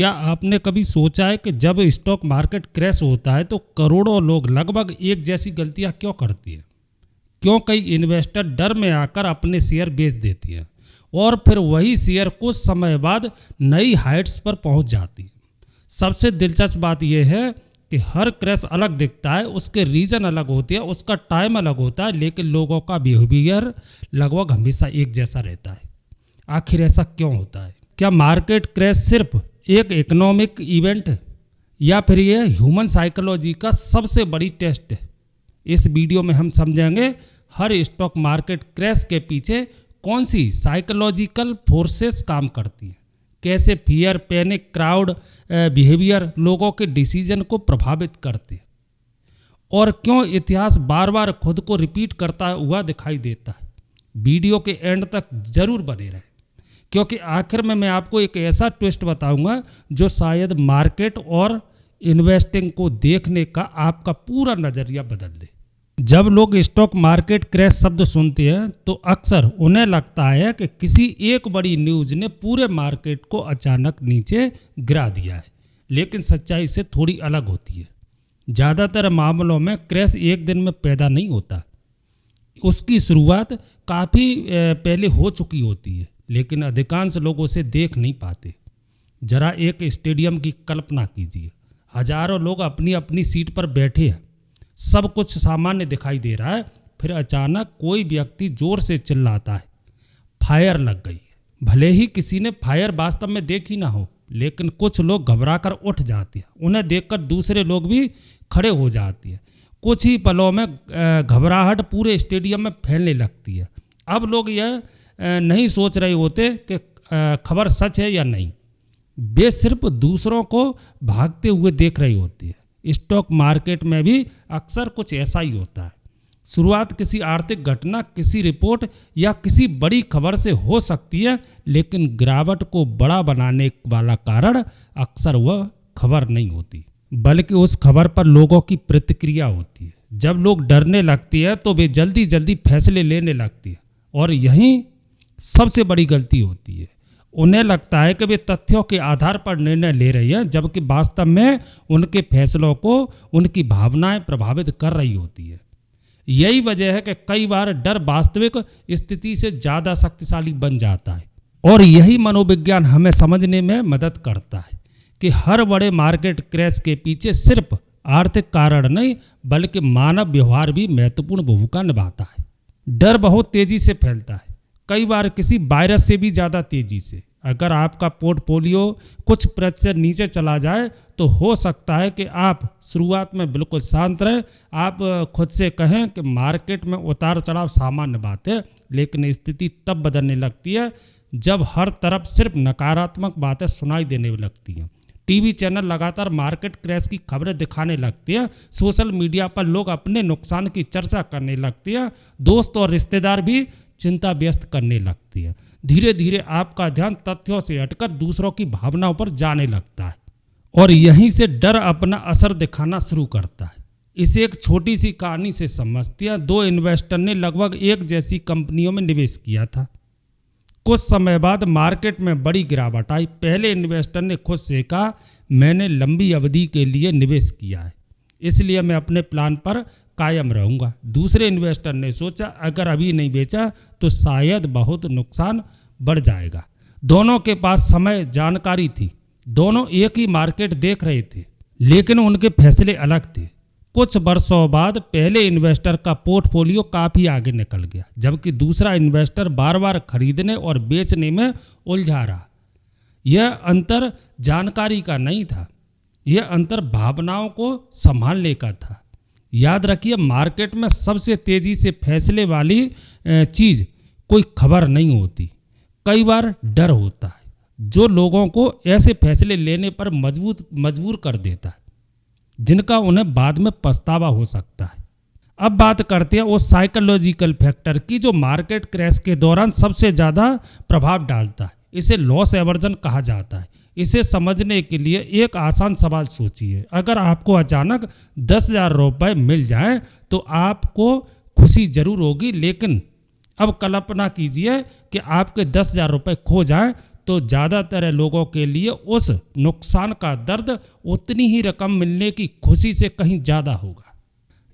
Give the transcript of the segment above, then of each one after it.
क्या आपने कभी सोचा है कि जब स्टॉक मार्केट क्रैश होता है तो करोड़ों लोग लगभग एक जैसी गलतियां क्यों करती हैं? क्यों कई इन्वेस्टर डर में आकर अपने शेयर बेच देती हैं और फिर वही शेयर कुछ समय बाद नई हाइट्स पर पहुंच जाती है? सबसे दिलचस्प बात यह है कि हर क्रैश अलग दिखता है, उसके रीज़न अलग होते हैं, उसका टाइम अलग होता है, लेकिन लोगों का बिहेवियर लगभग हमेशा एक जैसा रहता है। आखिर ऐसा क्यों होता है? क्या मार्केट क्रैश सिर्फ एक इकोनॉमिक इवेंट है या फिर यह ह्यूमन साइकोलॉजी का सबसे बड़ी टेस्ट है? इस वीडियो में हम समझेंगे हर स्टॉक मार्केट क्रैश के पीछे कौन सी साइकोलॉजिकल फोर्सेस काम करती हैं, कैसे फियर, पैनिक, क्राउड बिहेवियर लोगों के डिसीजन को प्रभावित करते हैं और क्यों इतिहास बार बार खुद को रिपीट करता हुआ दिखाई देता है। वीडियो के एंड तक जरूर बने रहें, क्योंकि आखिर में मैं आपको एक ऐसा ट्विस्ट बताऊंगा जो शायद मार्केट और इन्वेस्टिंग को देखने का आपका पूरा नज़रिया बदल दे। जब लोग स्टॉक मार्केट क्रैश शब्द सुनते हैं तो अक्सर उन्हें लगता है कि किसी एक बड़ी न्यूज़ ने पूरे मार्केट को अचानक नीचे गिरा दिया है, लेकिन सच्चाई से थोड़ी अलग होती है। ज़्यादातर मामलों में क्रैश एक दिन में पैदा नहीं होता, उसकी शुरुआत काफ़ी पहले हो चुकी होती है, लेकिन अधिकांश लोग उसे देख नहीं पाते। जरा एक स्टेडियम की कल्पना कीजिए, हजारों लोग अपनी अपनी सीट पर बैठे हैं, सब कुछ सामान्य दिखाई दे रहा है, फिर अचानक कोई व्यक्ति जोर से चिल्लाता है, फायर लग गई है। भले ही किसी ने फायर वास्तव में देखी ना हो, लेकिन कुछ लोग घबराकर उठ जाते हैं, उन्हें देखकर दूसरे लोग भी खड़े हो जाते हैं। कुछ ही पलों में घबराहट पूरे स्टेडियम में फैलने लगती है। अब लोग यह नहीं सोच रहे होते कि खबर सच है या नहीं, वे सिर्फ दूसरों को भागते हुए देख रही होती है। स्टॉक मार्केट में भी अक्सर कुछ ऐसा ही होता है। शुरुआत किसी आर्थिक घटना, किसी रिपोर्ट या किसी बड़ी खबर से हो सकती है, लेकिन गिरावट को बड़ा बनाने वाला कारण अक्सर वह खबर नहीं होती, बल्कि उस खबर पर लोगों की प्रतिक्रिया होती है। जब लोग डरने लगती है तो वे जल्दी जल्दी फैसले लेने लगती है और यही सबसे बड़ी गलती होती है। उन्हें लगता है कि वे तथ्यों के आधार पर निर्णय ले रही हैं, जबकि वास्तव में उनके फैसलों को उनकी भावनाएं प्रभावित कर रही होती है। यही वजह है कि कई बार डर वास्तविक स्थिति से ज़्यादा शक्तिशाली बन जाता है और यही मनोविज्ञान हमें समझने में मदद करता है कि हर बड़े मार्केट क्रैश के पीछे सिर्फ आर्थिक कारण नहीं, बल्कि मानव व्यवहार भी महत्वपूर्ण भूमिका निभाता है। डर बहुत तेजी से फैलता है, कई बार किसी वायरस से भी ज़्यादा तेजी से। अगर आपका पोर्टफोलियो कुछ प्रतिशत नीचे चला जाए तो हो सकता है कि आप शुरुआत में बिल्कुल शांत रहें, आप खुद से कहें कि मार्केट में उतार चढ़ाव सामान्य बात है, लेकिन स्थिति तब बदलने लगती है जब हर तरफ सिर्फ नकारात्मक बातें सुनाई देने लगती हैं। टीवी चैनल लगातार मार्केट क्रैश की खबरें दिखाने लगती है, सोशल मीडिया पर लोग अपने नुकसान की चर्चा करने लगती है, दोस्त और रिश्तेदार भी चिंता व्यस्त करने लगती है। धीरे धीरे आपका ध्यान तथ्यों से हटकर दूसरों की भावनाओं पर जाने लगता है और यहीं से डर अपना असर दिखाना शुरू करता है। इसे एक छोटी सी कहानी से समझते हैं। दो इन्वेस्टर ने लगभग एक जैसी कंपनियों में निवेश किया था। कुछ समय बाद मार्केट में बड़ी गिरावट आई। पहले इन्वेस्टर ने खुद से कहा, मैंने लंबी अवधि के लिए निवेश किया है, इसलिए मैं अपने प्लान पर कायम रहूंगा। दूसरे इन्वेस्टर ने सोचा, अगर अभी नहीं बेचा तो शायद बहुत नुकसान बढ़ जाएगा। दोनों के पास समय, जानकारी थी, दोनों एक ही मार्केट देख रहे थे, लेकिन उनके फैसले अलग थे। कुछ वर्षों बाद पहले इन्वेस्टर का पोर्टफोलियो काफ़ी आगे निकल गया, जबकि दूसरा इन्वेस्टर बार बार खरीदने और बेचने में उलझा रहा। यह अंतर जानकारी का नहीं था, यह अंतर भावनाओं को संभालने का था। याद रखिए, मार्केट में सबसे तेजी से फैसले वाली चीज़ कोई खबर नहीं होती, कई बार डर होता है, जो लोगों को ऐसे फैसले लेने पर मजबूर कर देता है जिनका उन्हें बाद में पछतावा हो सकता है। अब बात करते हैं उस साइकोलॉजिकल फैक्टर की जो मार्केट क्रैश के दौरान सबसे ज़्यादा प्रभाव डालता है। इसे लॉस एवर्जन कहा जाता है। इसे समझने के लिए एक आसान सवाल सोचिए, अगर आपको अचानक 10,000 रुपये मिल जाएं तो आपको खुशी जरूर होगी, लेकिन अब कल्पना कीजिए कि आपके 10,000 रुपये खो जाएं तो ज़्यादातर लोगों के लिए उस नुकसान का दर्द उतनी ही रकम मिलने की खुशी से कहीं ज़्यादा होगा।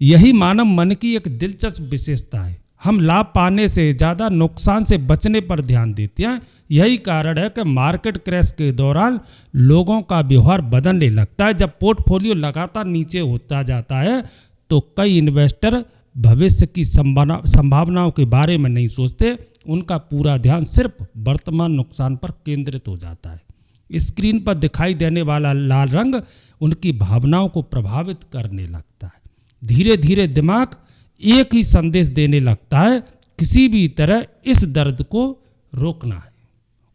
यही मानव मन की एक दिलचस्प विशेषता है। हम लाभ पाने से ज़्यादा नुकसान से बचने पर ध्यान देते हैं। यही कारण है कि मार्केट क्रैश के दौरान लोगों का व्यवहार बदलने लगता है। जब पोर्टफोलियो लगातार नीचे होता जाता है तो कई इन्वेस्टर भविष्य की संभावनाओं के बारे में नहीं सोचते। उनका पूरा ध्यान सिर्फ वर्तमान नुकसान पर केंद्रित हो जाता है। स्क्रीन पर दिखाई देने वाला लाल रंग उनकी भावनाओं को प्रभावित करने लगता है। धीरे धीरे दिमाग एक ही संदेश देने लगता है, किसी भी तरह इस दर्द को रोकना है।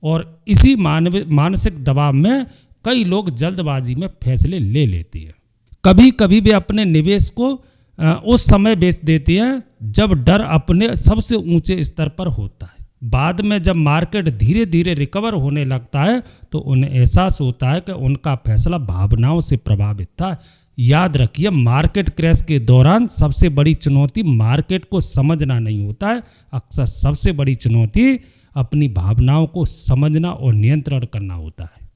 और इसी मानसिक दबाव में कई लोग जल्दबाजी में फैसले ले लेते हैं। कभी कभी वे अपने निवेश को उस समय बेच देते हैं जब डर अपने सबसे ऊंचे स्तर पर होता है। बाद में जब मार्केट धीरे धीरे रिकवर होने लगता है तो उन्हें एहसास होता है कि उनका फैसला भावनाओं से प्रभावित था। याद रखिए, मार्केट क्रैश के दौरान सबसे बड़ी चुनौती मार्केट को समझना नहीं होता है। अक्सर सबसे बड़ी चुनौती अपनी भावनाओं को समझना और नियंत्रण करना होता है।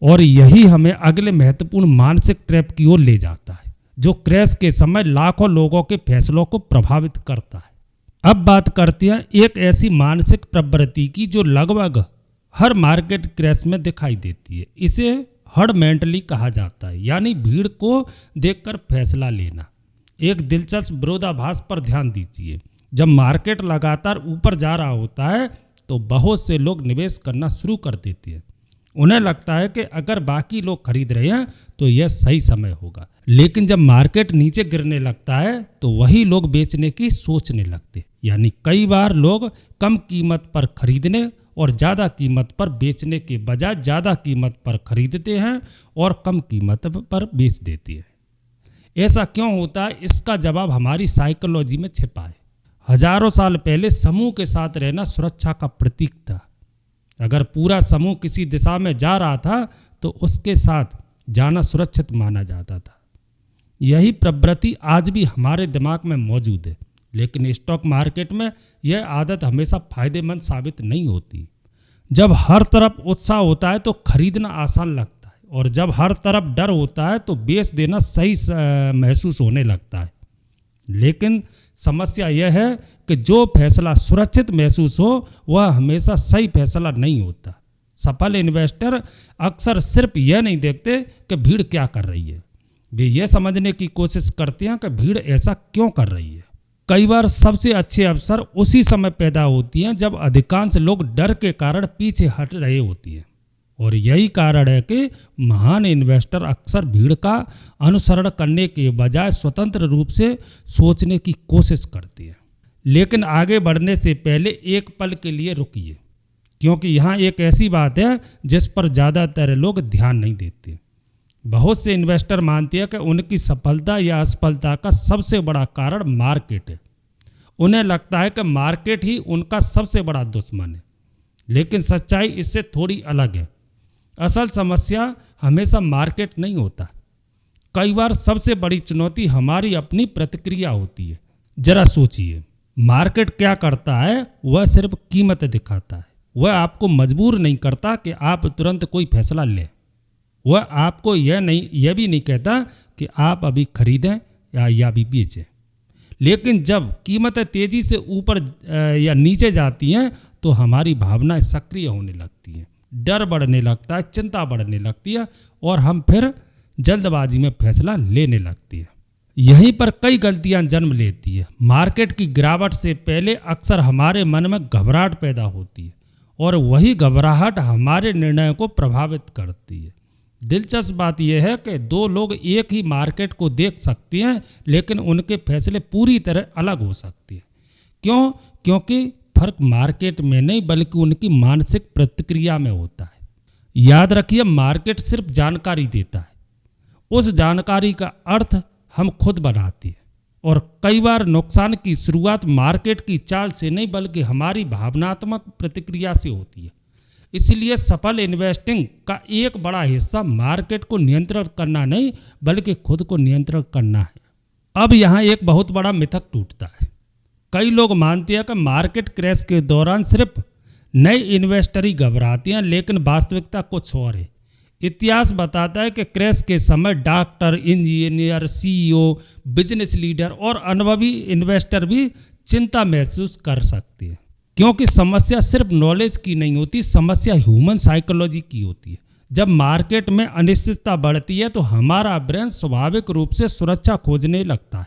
और यही हमें अगले महत्वपूर्ण मानसिक ट्रैप की ओर ले जाता है, जो क्रैश के समय लाखों लोगों के फैसलों को प्रभावित करता है। अब बात करते हैं एक ऐसी मानसिक प्रवृत्ति की जो लगभग हर मार्केट क्रैश में दिखाई देती है। इसे हर्ड मेंटली कहा जाता है, यानी भीड़ को देखकर फैसला लेना। एक दिलचस्प विरोधाभास पर ध्यान दीजिए। जब मार्केट लगातार ऊपर जा रहा होता है तो बहुत से लोग निवेश करना शुरू कर देते हैं। उन्हें लगता है कि अगर बाकी लोग खरीद रहे हैं तो यह सही समय होगा। लेकिन जब मार्केट नीचे गिरने लगता है तो वही लोग बेचने की सोचने लगते। यानी कई बार लोग कम कीमत पर खरीदने और ज़्यादा कीमत पर बेचने के बजाय ज़्यादा कीमत पर खरीदते हैं और कम कीमत पर बेच देते हैं। ऐसा क्यों होता है? इसका जवाब हमारी साइकोलॉजी में छिपा है। हजारों साल पहले समूह के साथ रहना सुरक्षा का प्रतीक था। अगर पूरा समूह किसी दिशा में जा रहा था तो उसके साथ जाना सुरक्षित माना जाता था। यही प्रवृत्ति आज भी हमारे दिमाग में मौजूद है। लेकिन स्टॉक मार्केट में यह आदत हमेशा फायदेमंद साबित नहीं होती। जब हर तरफ उत्साह होता है तो खरीदना आसान लगता है, और जब हर तरफ डर होता है तो बेच देना सही महसूस होने लगता है। लेकिन समस्या यह है कि जो फैसला सुरक्षित महसूस हो वह हमेशा सही फैसला नहीं होता। सफल इन्वेस्टर अक्सर सिर्फ यह नहीं देखते कि भीड़ क्या कर रही है, वे यह समझने की कोशिश करते हैं कि भीड़ ऐसा क्यों कर रही है। कई बार सबसे अच्छे अवसर उसी समय पैदा होती हैं जब अधिकांश लोग डर के कारण पीछे हट रहे होती हैं। और यही कारण है कि महान इन्वेस्टर अक्सर भीड़ का अनुसरण करने के बजाय स्वतंत्र रूप से सोचने की कोशिश करते हैं। लेकिन आगे बढ़ने से पहले एक पल के लिए रुकिए, क्योंकि यहाँ एक ऐसी बात है जिस पर ज़्यादातर लोग ध्यान नहीं देते। बहुत से इन्वेस्टर मानते हैं कि उनकी सफलता या असफलता का सबसे बड़ा कारण मार्केट है। उन्हें लगता है कि मार्केट ही उनका सबसे बड़ा दुश्मन है। लेकिन सच्चाई इससे थोड़ी अलग है। असल समस्या हमेशा मार्केट नहीं होता। कई बार सबसे बड़ी चुनौती हमारी अपनी प्रतिक्रिया होती है। जरा सोचिए, मार्केट क्या करता है? वह सिर्फ कीमत दिखाता है। वह आपको मजबूर नहीं करता कि आप तुरंत कोई फैसला लें। वह आपको यह भी नहीं कहता कि आप अभी खरीदें या अभी बेचें। लेकिन जब कीमतें तेज़ी से ऊपर या नीचे जाती हैं तो हमारी भावनाएं सक्रिय होने लगती हैं, डर बढ़ने लगता है, चिंता बढ़ने लगती है और हम फिर जल्दबाजी में फैसला लेने लगती है। यहीं पर कई गलतियां जन्म लेती है। मार्केट की गिरावट से पहले अक्सर हमारे मन में घबराहट पैदा होती है और वही घबराहट हमारे निर्णय को प्रभावित करती है। दिलचस्प बात यह है कि दो लोग एक ही मार्केट को देख सकते हैं लेकिन उनके फैसले पूरी तरह अलग हो सकते हैं। क्यों? क्योंकि फर्क मार्केट में नहीं बल्कि उनकी मानसिक प्रतिक्रिया में होता है। याद रखिए, मार्केट सिर्फ जानकारी देता है, उस जानकारी का अर्थ हम खुद बनाते हैं। और कई बार नुकसान की शुरुआत मार्केट की चाल से नहीं बल्कि हमारी भावनात्मक प्रतिक्रिया से होती है। इसलिए सफल इन्वेस्टिंग का एक बड़ा हिस्सा मार्केट को नियंत्रण करना नहीं बल्कि खुद को नियंत्रण करना है। अब यहाँ एक बहुत बड़ा मिथक टूटता है। कई लोग मानते हैं कि मार्केट क्रैश के दौरान सिर्फ नए इन्वेस्टर ही घबराते हैं, लेकिन वास्तविकता कुछ और है। इतिहास बताता है कि क्रैश के समय doctor, engineer, CEO, business leader और अनुभवी इन्वेस्टर भी चिंता महसूस कर सकते हैं, क्योंकि समस्या सिर्फ नॉलेज की नहीं होती, समस्या ह्यूमन साइकोलॉजी की होती है। जब मार्केट में अनिश्चितता बढ़ती है तो हमारा ब्रेन स्वाभाविक रूप से सुरक्षा खोजने लगता है।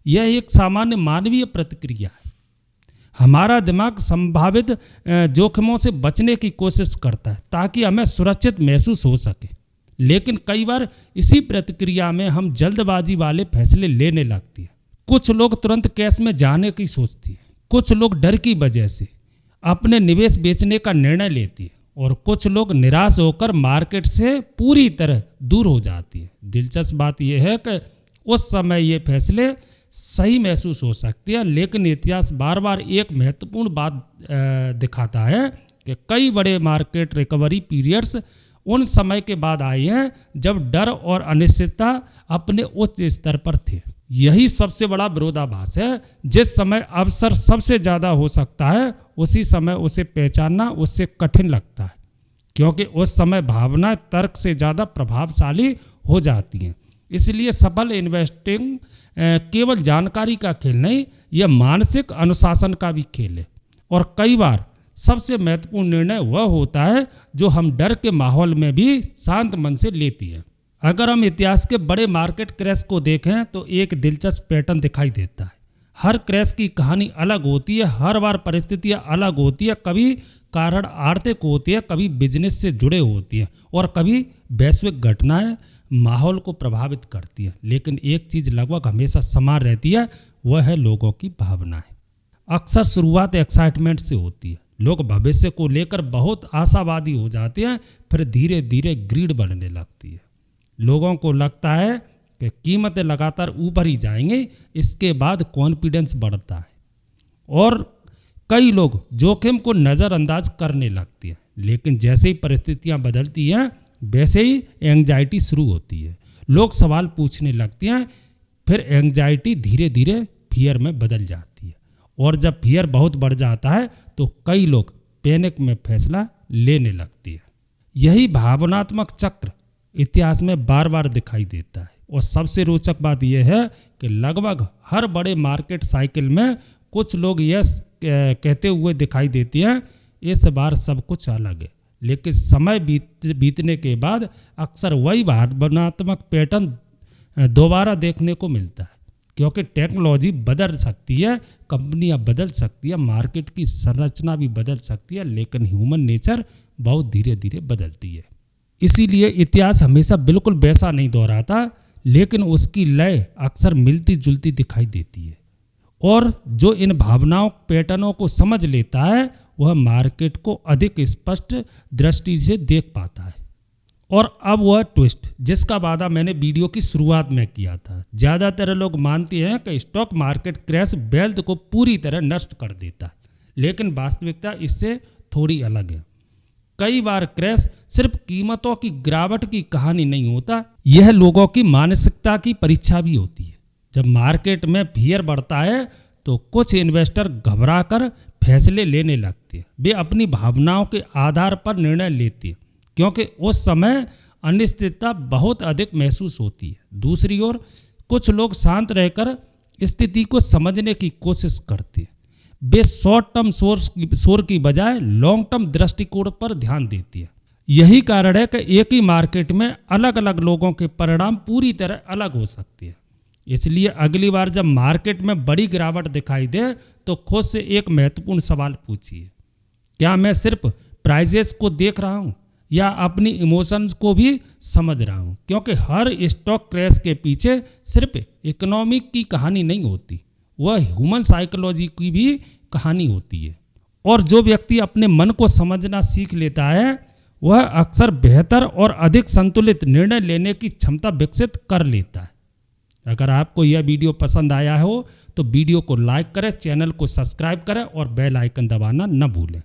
यह एक सामान्य मानवीय प्रतिक्रिया है। हमारा दिमाग संभावित जोखिमों से बचने की कोशिश करता है ताकि हमें सुरक्षित महसूस हो सके, लेकिन कई बार इसी प्रतिक्रिया में हम जल्दबाजी वाले फैसले लेने लगते हैं। कुछ लोग तुरंत कैश में जाने की सोचती है, कुछ लोग डर की वजह से अपने निवेश बेचने का निर्णय लेती है और कुछ लोग निराश होकर मार्केट से पूरी तरह दूर हो जाती है। दिलचस्प बात यह है कि उस समय ये फैसले सही महसूस हो सकती है, लेकिन इतिहास बार बार एक महत्वपूर्ण बात दिखाता है कि कई बड़े मार्केट रिकवरी पीरियड्स उन समय के बाद आए हैं जब डर और अनिश्चितता अपने उच्च स्तर पर थे। यही सबसे बड़ा विरोधाभास है। जिस समय अवसर सबसे ज़्यादा हो सकता है, उसी समय उसे पहचानना उससे कठिन लगता है, क्योंकि उस समय भावना तर्क से ज़्यादा प्रभावशाली हो जाती हैं। इसलिए सफल इन्वेस्टिंग केवल जानकारी का खेल नहीं, यह मानसिक अनुशासन का भी खेल है। और कई बार सबसे महत्वपूर्ण निर्णय वह होता है जो हम डर के माहौल में भी शांत मन से लेती है। अगर हम इतिहास के बड़े मार्केट क्रैश को देखें तो एक दिलचस्प पैटर्न दिखाई देता है। हर क्रैश की कहानी अलग होती है, हर बार परिस्थितियां अलग होती है। कभी कारण आर्थिक होती है, कभी बिजनेस से जुड़े होती है और कभी वैश्विक घटनाएं माहौल को प्रभावित करती है। लेकिन एक चीज़ लगभग हमेशा समान रहती है, वह है लोगों की भावनाएं। अक्सर शुरुआत एक्साइटमेंट से होती है, लोग भविष्य को लेकर बहुत आशावादी हो जाते हैं, फिर धीरे धीरे ग्रीड बढ़ने लगती है। लोगों को लगता है कि कीमतें लगातार ऊपर ही जाएंगे, इसके बाद कॉन्फिडेंस बढ़ता है और कई लोग जोखिम को नज़रअंदाज करने लगते हैं। लेकिन जैसे ही परिस्थितियां बदलती हैं, वैसे ही एंग्जाइटी शुरू होती है। लोग सवाल पूछने लगते हैं, फिर एंग्जाइटी धीरे धीरे फियर में बदल जाती है और जब फियर बहुत बढ़ जाता है तो कई लोग पैनिक में फैसला लेने लगते हैं। यही भावनात्मक चक्र इतिहास में बार बार दिखाई देता है। और सबसे रोचक बात यह है कि लगभग हर बड़े मार्केट साइकिल में कुछ लोग यह कहते हुए दिखाई देते हैं, इस बार सब कुछ अलग है। लेकिन समय बीतने के बाद अक्सर वही भावनात्मक पैटर्न दोबारा देखने को मिलता है, क्योंकि टेक्नोलॉजी बदल सकती है, कंपनियां बदल सकती है, मार्केट की संरचना भी बदल सकती है, लेकिन ह्यूमन नेचर बहुत धीरे धीरे बदलती है। इसीलिए इतिहास हमेशा बिल्कुल वैसा नहीं दोहराता, लेकिन उसकी लय अक्सर मिलती जुलती दिखाई देती है। और जो इन भावनाओं पैटर्नों को समझ लेता है वह मार्केट को अधिक स्पष्ट दृष्टि से देख पाता है। और अब वह ट्विस्ट जिसका वादा मैंने वीडियो की शुरुआत में किया था। ज़्यादातर लोग मानते हैं कि स्टॉक मार्केट क्रैश वेल्थ को पूरी तरह नष्ट कर देता है, लेकिन वास्तविकता इससे थोड़ी अलग है। कई बार क्रैश सिर्फ कीमतों की गिरावट की कहानी नहीं होता, यह लोगों की मानसिकता की परीक्षा भी होती है। जब मार्केट में फियर बढ़ता है तो कुछ इन्वेस्टर घबराकर फैसले लेने लगते हैं। वे अपनी भावनाओं के आधार पर निर्णय लेते हैं, क्योंकि उस समय अनिश्चितता बहुत अधिक महसूस होती है। दूसरी ओर कुछ लोग शांत रहकर स्थिति को समझने की कोशिश करते हैं। वे शॉर्ट टर्म शोर की बजाय लॉन्ग टर्म दृष्टिकोण पर ध्यान देती है। यही कारण है कि एक ही मार्केट में अलग अलग लोगों के परिणाम पूरी तरह अलग हो सकते हैं। इसलिए अगली बार जब मार्केट में बड़ी गिरावट दिखाई दे तो खुद से एक महत्वपूर्ण सवाल पूछिए, क्या मैं सिर्फ प्राइजेस को देख रहा हूँ या अपनी इमोशंस को भी समझ रहा हूँ? क्योंकि हर स्टॉक क्रैश के पीछे सिर्फ इकोनॉमिक की कहानी नहीं होती, वह ह्यूमन साइकोलॉजी की भी कहानी होती है। और जो व्यक्ति अपने मन को समझना सीख लेता है वह अक्सर बेहतर और अधिक संतुलित निर्णय लेने की क्षमता विकसित कर लेता है। अगर आपको यह वीडियो पसंद आया हो तो वीडियो को लाइक करें, चैनल को सब्सक्राइब करें और बेल आइकन दबाना न भूलें।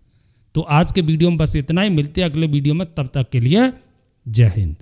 तो आज के वीडियो में बस इतना ही, मिलते हैं अगले वीडियो में, तब तक के लिए जय हिंद।